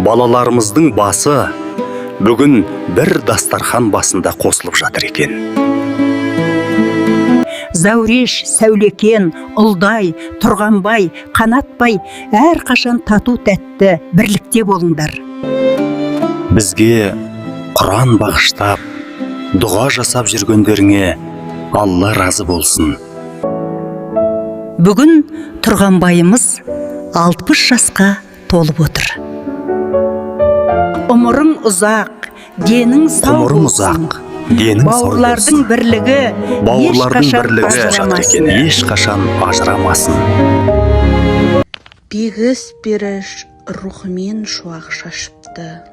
балаларымыздың басы бүгін бір дастархан басында қосылып жатыр екен. Зәуреш, Сәулекен, Ұлдай, Тұрғанбай, Қанатбай әрқашан тату тәтті бірлікте болыңдар. Бізге Құран бағыштап, дұға жасап жүргендеріңе Алла разы болсын. Бүгін Тұрғанбайымыз 60 жасқа толып отыр. Ұмырың ұзақ, денің сау болсын. Бауырлардың бірлігі ешқашан ажырамасын. Бегіс беріш рухымен шуақ шашыпты.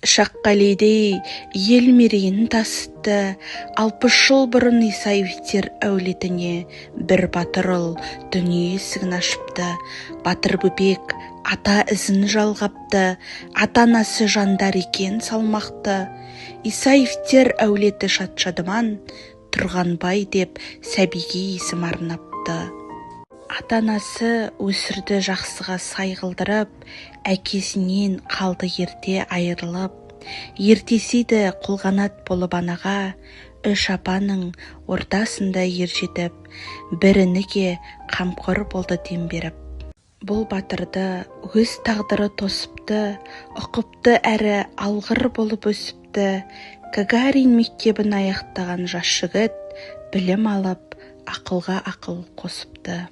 Шаққалидей ел мерейін тасытты. 60 жыл бұрын Исаевтер әулетіне бір батырыл дүние есігін ашыпты. Батыр Бөбек ата ізін жалғапты. Ата-анасы жандар екен салмақты. Исаевтер әулеті шатшадыман, Тұрғанбай деп сәбиге есім арнапты. Ата-анасы өсірді жақсыға сай қылдырып, әкесінен қалды ерте айырылып. Ертесейді құлғанат болып анаға, үш апаның ортасында ержетіп, бірініге қамқор болды дем беріп. Бұл батырды өз тағдыры тосыпты, ұқыпты әрі алғыр болып өсіпті. Гагарин мектебін аяқтаған жас жігіт білім алып, ақылға ақыл қосыпты.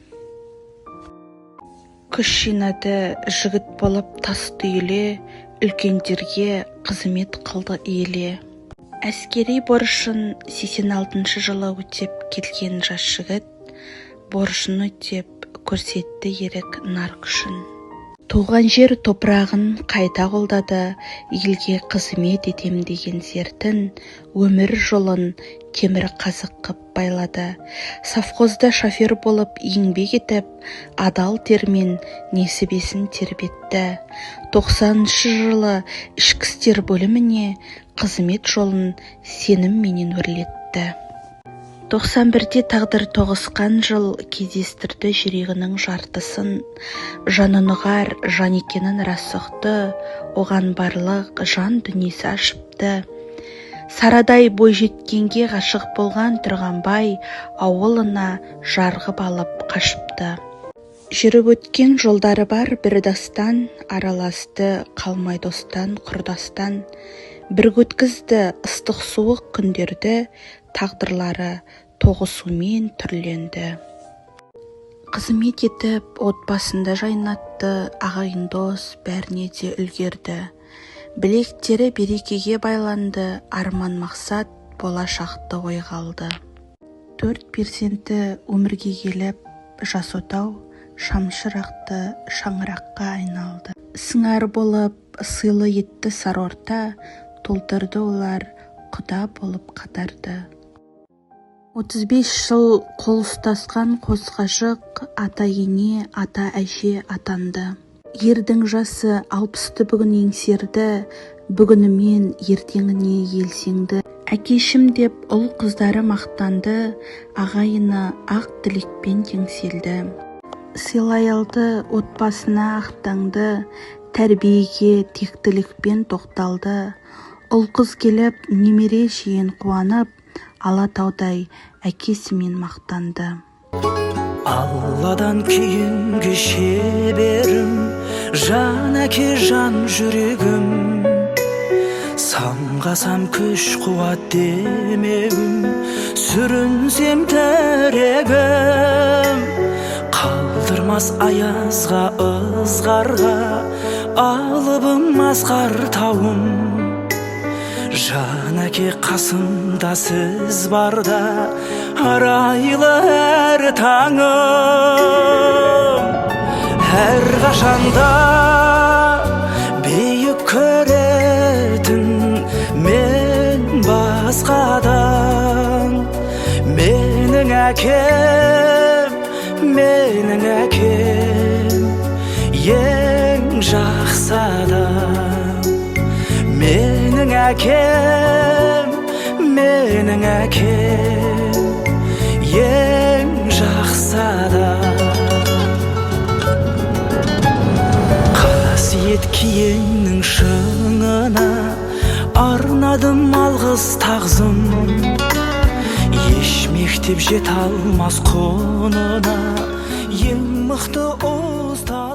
Күш жинады жігіт болып тас түйіле, үлкендерге қызмет қылды иеле. Әскери борышын 86 жылы өтеп келген жас жігіт, борышын өтеп көрсетті ерік нар күшін. Туған жер топырағын қайта қолдады, елге қызмет етем деген сертін, өмір жолын темір қазық қып байлады. Совхозда шофер болып еңбек етіп, адал термен несібесін тербетті. 90-шы жылы ішкі істер бөліміне қызмет жолын сенімменен өрлетті. 91-де тағдыр тоғысқан жыл кездестірді жүрегінің жартысын. Жанын ұғар жан екенін рас ұқты, оған барлық жан дүниесі ашыпты. Сарадай бой жеткенге ғашық болған Тұрғанбай ауылына жарғып алып қашыпты. Жүріп өткен жолдары бар бір дастан, араласты қалмай достан, құрдастан. Бірге өткізді ыстық суық күндерді, тағдырлары тоғысумен түрленді. Қызмет етіп, отбасында жайнатты, ағайын дос бәріне де үлгерді. Білектері берекеге байланды, арман мақсат болашақты ойға алды. 4 перзенті өмірге келіп, жас отау шамшырақты шаңыраққа айналды. Сыңар болып, сыйлы етті сарорта, толтырды олар құда болып қатарды. 35 жыл қол ұстасқан қос ғашық, ата ене, ата әже атанды. Ердің жасы 60-ты бүгін еңсерді, бүгінімен ертеңіне елсеңді. Әкешім деп ұл қыздары мақтанды, ағайыны ақ тілекпен теңселді. Сыйлай алды отбасына ақтаңды, тәрбиеге тектілікпен тоқталды. Ұл қыз келіп, немере жиен қуанып, Алатаудай әкесімен мақтанды. Алладан кейінгі шеберім, жан әке жан жүрегім. Самғасам күш қуат демеуім, сүрінсем тәрегім. Қалдырмас аязға ызғарға, алыбым асқар тауым. Жан әке қасымда сіз барда, арайлы әр таңым. Әр қашанда бейік көретін мен басқадан. Менің әкем, ең жақсы адам. Менің әкем, ең жақсы адам. қасиет киеңнің шыңына арнадым алғыс тағзым. Еш мектеп жете алмас құнына, ең мықты ұстаз